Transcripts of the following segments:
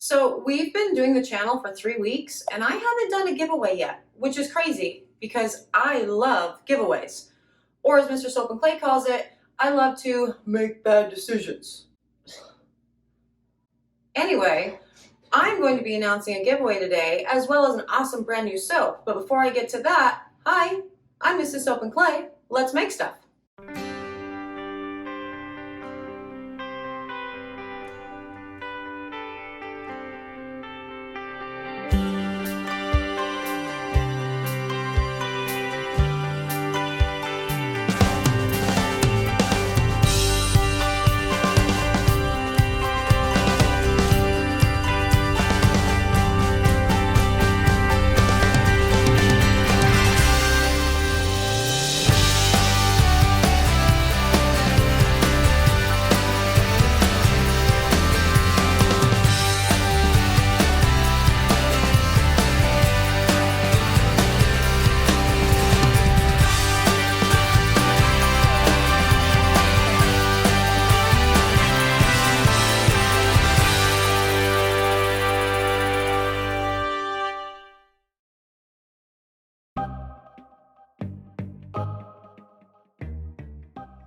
So we've been doing the channel for 3 weeks and I haven't done a giveaway yet, which is crazy because I love giveaways. Or as Mr. Soap and Clay calls it, I love to make bad decisions. Anyway, I'm going to be announcing a giveaway today as well as an awesome brand new soap. But before I get to that, hi, I'm Mrs. Soap and Clay. Let's make stuff.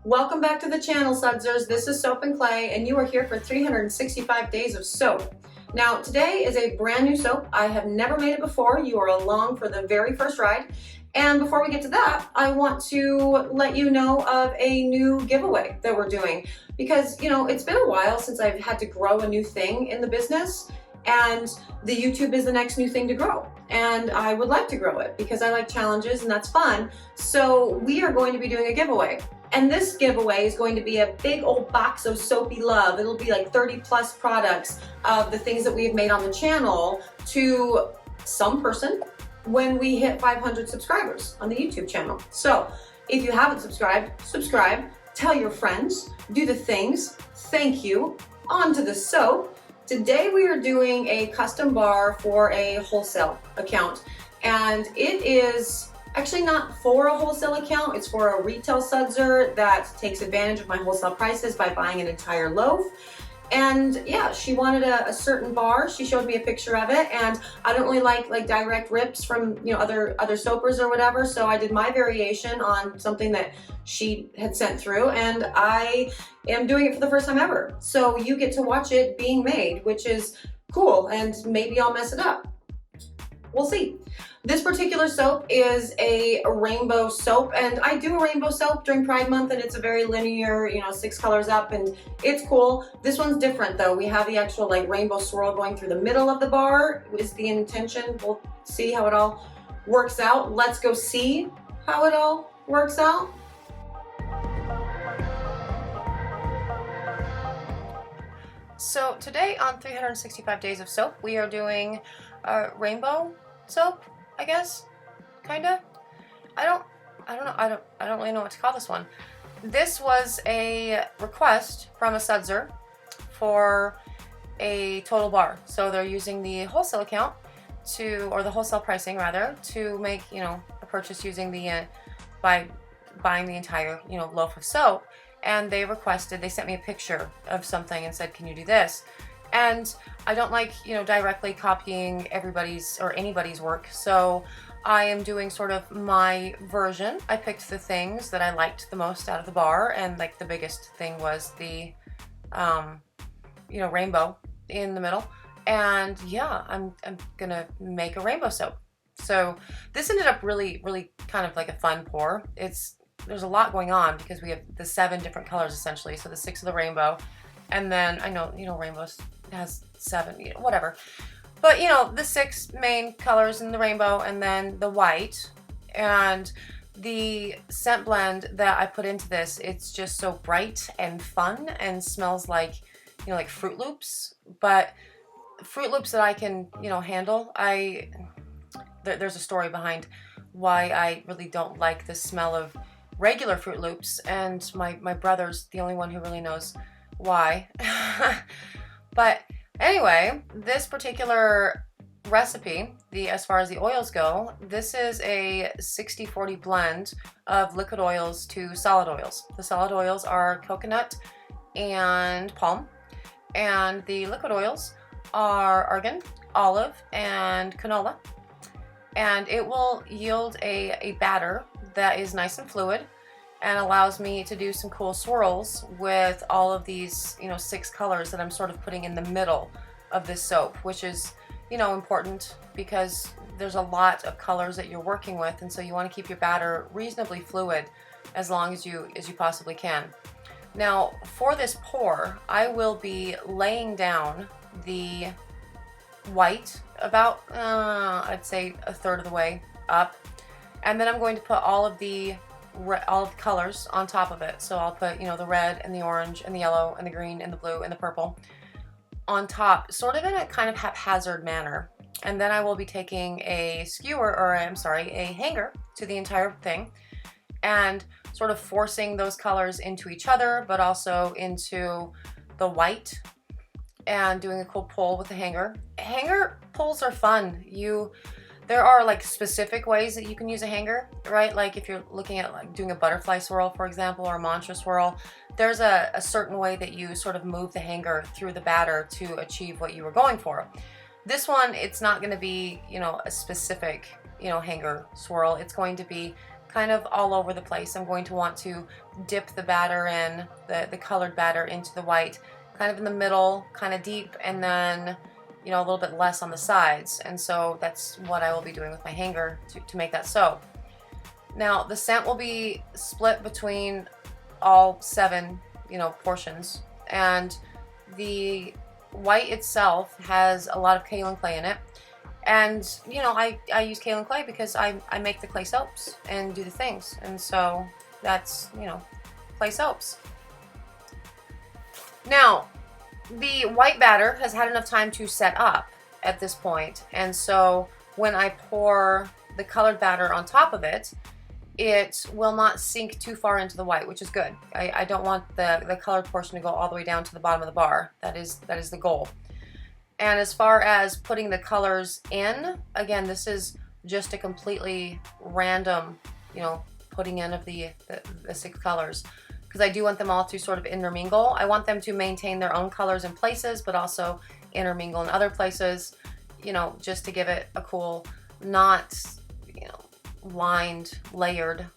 Welcome back to the channel, Sudsers. This is Soap and Clay, and you are here for 365 days of soap. Now, today is a brand new soap. I have never made it before. You are along for the very first ride. And before we get to that, I want to let you know of a new giveaway that we're doing. Because, you know, it's been a while since I've had to grow a new thing in the business. And the YouTube is the next new thing to grow. And I would like to grow it because I like challenges and that's fun. So we are going to be doing a giveaway. And this giveaway is going to be a big old box of soapy love. It'll be like 30 plus products of the things that we have made on the channel to some person when we hit 500 subscribers on the YouTube channel. So if you haven't subscribed, subscribe, tell your friends, do the things, thank you, on to the soap. Today we are doing a custom bar for a wholesale account, and it is actually not for a wholesale account, it's for a retail sudser that takes advantage of my wholesale prices by buying an entire loaf. And yeah, she wanted a certain bar. She showed me a picture of it, and I don't really like direct rips from, you know, other soapers or whatever, so I did my variation on something that she had sent through, and I am doing it for the first time ever. So you get to watch it being made, which is cool, and maybe I'll mess it up. We'll see. This particular soap is a rainbow soap, and I do a rainbow soap during Pride Month, and it's a very linear, you know, 6 colors up, and it's cool. This one's different though. We have the actual like rainbow swirl going through the middle of the bar is the intention. We'll see how it all works out. Let's go see how it all works out. So today on 365 Days of Soap, we are doing rainbow soap, I guess, kinda. I don't really know what to call this one. This was a request from a sudser for a total bar. So they're using the wholesale account or the wholesale pricing rather, to make, you know, a purchase using the, by buying the entire, you know, loaf of soap. And they sent me a picture of something and said, can you do this? And I don't like, you know, directly copying everybody's or anybody's work, so I am doing sort of my version. I picked the things that I liked the most out of the bar, and like the biggest thing was the, you know, rainbow in the middle. And yeah, I'm gonna make a rainbow soap. So this ended up really kind of like a fun pour. There's a lot going on because we have the 7 different colors essentially, so the 6 of the rainbow. And then I know, you know, rainbows has 7, you know, whatever. But, you know, the 6 main colors in the rainbow, and then the white. And the scent blend that I put into this, it's just so bright and fun and smells like, you know, like Fruit Loops. But Fruit Loops that I can, you know, handle. There's a story behind why I really don't like the smell of regular Fruit Loops, and my brother's the only one who really knows why. But anyway, this particular recipe, as far as the oils go, this is a 60-40 blend of liquid oils to solid oils. The solid oils are coconut and palm, and the liquid oils are argan, olive, and canola. And it will yield a batter that is nice and fluid and allows me to do some cool swirls with all of these, 6 colors that I'm sort of putting in the middle of this soap, which is, important because there's a lot of colors that you're working with, and so you want to keep your batter reasonably fluid as long as you possibly can. Now, for this pour, I will be laying down the white about, I'd say, a third of the way up, and then I'm going to put all of the colors on top of it. So I'll put, the red and the orange and the yellow and the green and the blue and the purple on top, sort of in a kind of haphazard manner. And then I will be taking a skewer, or I'm sorry, a hanger to the entire thing, and sort of forcing those colors into each other, but also into the white, and doing a cool pull with the hanger. Hanger pulls are fun. There are like specific ways that you can use a hanger, right? Like if you're looking at like doing a butterfly swirl, for example, or a mantra swirl, there's a certain way that you sort of move the hanger through the batter to achieve what you were going for. This one, it's not going to be, a specific, hanger swirl. It's going to be kind of all over the place. I'm going to want to dip the batter in, the colored batter into the white, kind of in the middle, kind of deep, and then a little bit less on the sides. And so that's what I will be doing with my hanger to make that so. Now the scent will be split between all 7, portions, and the white itself has a lot of kaolin clay in it. And I use kaolin clay because I make the clay soaps and do the things, and so that's clay soaps. Now, the white batter has had enough time to set up at this point, and so when I pour the colored batter on top of it, it will not sink too far into the white, which is good. I don't want the colored portion to go all the way down to the bottom of the bar. That is the goal. And as far as putting the colors in, again, this is just a completely random, putting in of the 6 colors, because I do want them all to sort of intermingle. I want them to maintain their own colors in places, but also intermingle in other places, just to give it a cool, not, lined, layered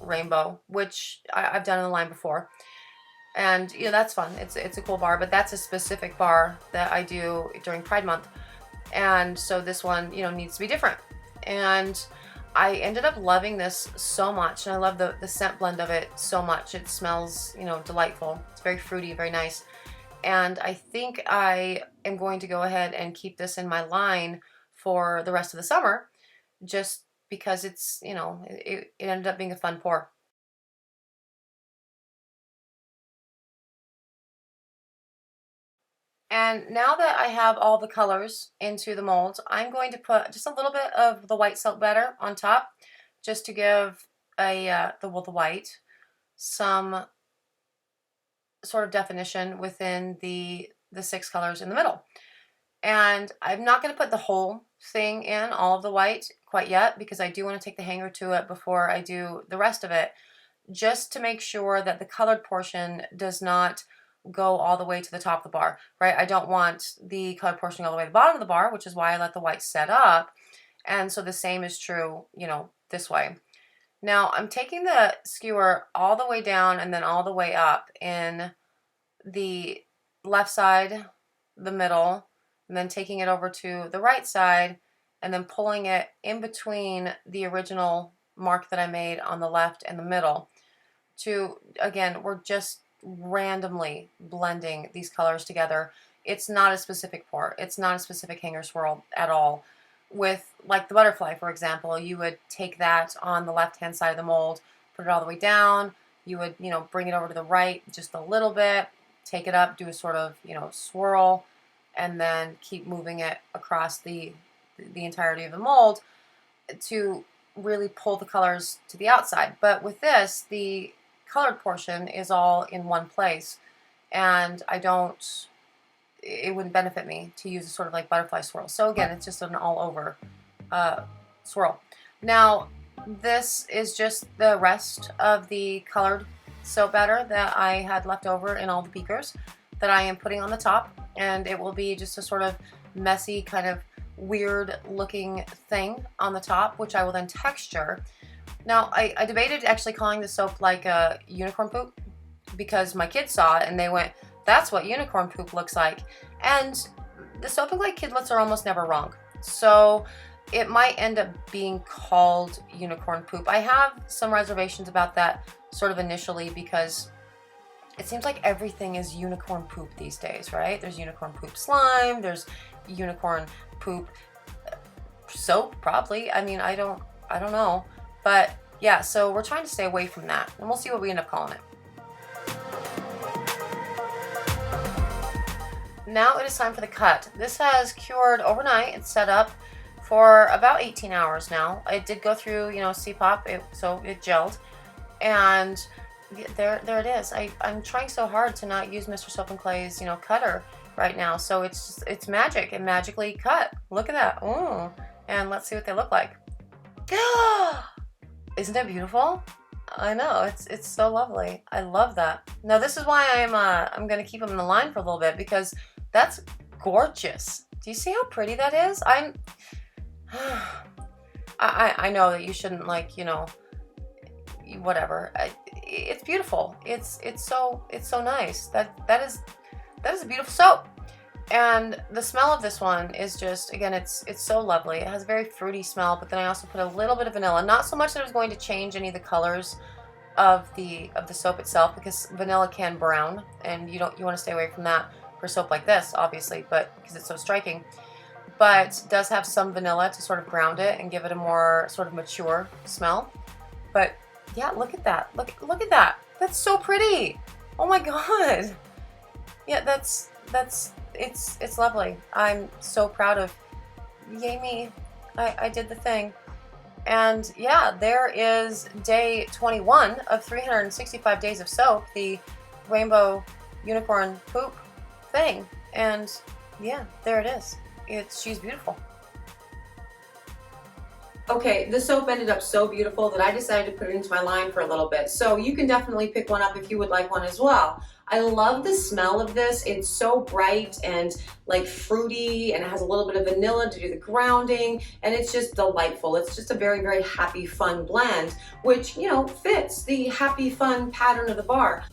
rainbow, which I've done in the line before. And that's fun. It's a cool bar, but that's a specific bar that I do during Pride Month. And so this one, needs to be different. And I ended up loving this so much, and I love the scent blend of it so much. It smells, delightful. It's very fruity, very nice. And I think I am going to go ahead and keep this in my line for the rest of the summer, just because it's, it ended up being a fun pour. And now that I have all the colors into the mold, I'm going to put just a little bit of the white silk batter on top, just to give the white some sort of definition within the 6 colors in the middle. And I'm not going to put the whole thing in, all of the white, quite yet, because I do want to take the hanger to it before I do the rest of it, just to make sure that the colored portion does not go all the way to the top of the bar, right? I don't want the colored portion all the way to the bottom of the bar, which is why I let the white set up. And so the same is true, this way. Now I'm taking the skewer all the way down and then all the way up in the left side, the middle, and then taking it over to the right side, and then pulling it in between the original mark that I made on the left and the middle to, again, we're just randomly blending these colors together. It's not a specific pour. It's not a specific hanger swirl at all. With like the butterfly, for example, you would take that on the left-hand side of the mold, put it all the way down. You would, bring it over to the right just a little bit, take it up, do a sort of, swirl, and then keep moving it across the entirety of the mold to really pull the colors to the outside. But with this, the colored portion is all in one place, and it wouldn't benefit me to use a sort of like butterfly swirl. So again, it's just an all over swirl. Now this is just the rest of the colored soap batter that I had left over in all the beakers. that I am putting on the top, and it will be just a sort of messy, kind of weird looking thing on the top, which I will then texture. Now, I debated actually calling the soap like a unicorn poop, because my kids saw it and they went, that's what unicorn poop looks like. And the Soap and Clay kidlets are almost never wrong. So it might end up being called unicorn poop. I have some reservations about that sort of initially, because it seems like everything is unicorn poop these days, right? There's unicorn poop slime, there's unicorn poop soap, probably. I mean, I don't know. But yeah, so we're trying to stay away from that, and we'll see what we end up calling it. Now it is time for the cut. This has cured overnight. It's set up for about 18 hours now. It did go through, you know, CPOP, so it gelled. And there it is. I'm trying so hard to not use Mr. Soap and Clay's, you know, cutter right now. So it's magic. It magically cut. Look at that. Ooh. And let's see what they look like. Isn't that beautiful? I know, it's so lovely. I love that. Now this is why I'm gonna keep them in the line for a little bit, because that's gorgeous. Do you see how pretty that is? I know that you shouldn't, like, you know, whatever. It's beautiful. It's so nice. That is a beautiful soap. And the smell of this one is just, again, it's so lovely. It has a very fruity smell, but then I also put a little bit of vanilla. Not so much that it was going to change any of the colors of the soap itself, because vanilla can brown, and you want to stay away from that for soap like this, obviously, but because it's so striking. But it does have some vanilla to sort of ground it and give it a more sort of mature smell. But yeah, look at that. Look at that. That's so pretty. Oh my god. Yeah, it's lovely. I'm so proud of, yay me, I did the thing. And yeah, there is day 21 of 365 days of soap, the rainbow unicorn poop thing. And yeah, there it is. She's beautiful. Okay, the soap ended up so beautiful that I decided to put it into my line for a little bit. So you can definitely pick one up if you would like one as well. I love the smell of this. It's so bright and like fruity, and it has a little bit of vanilla to do the grounding, and it's just delightful. It's just a very, very happy, fun blend, which, you know, fits the happy, fun pattern of the bar.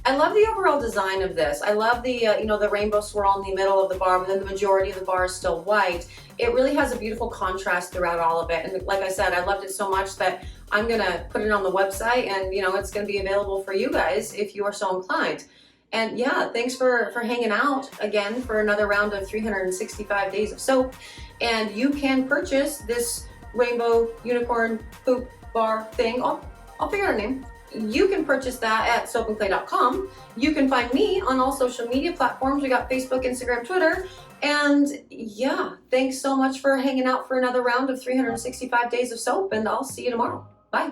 I love the overall design of this. I love the, you know, the rainbow swirl in the middle of the bar, but then the majority of the bar is still white. It really has a beautiful contrast throughout all of it. And like I said, I loved it so much that I'm gonna put it on the website, and, you know, it's gonna be available for you guys if you are so inclined. And yeah, thanks for hanging out again for another round of 365 days of soap. And you can purchase this rainbow unicorn poop bar thing. I'll figure out a name. You can purchase that at soapandclay.com. You can find me on all social media platforms. We got Facebook, Instagram, Twitter. And yeah, thanks so much for hanging out for another round of 365 days of soap, and I'll see you tomorrow. Bye.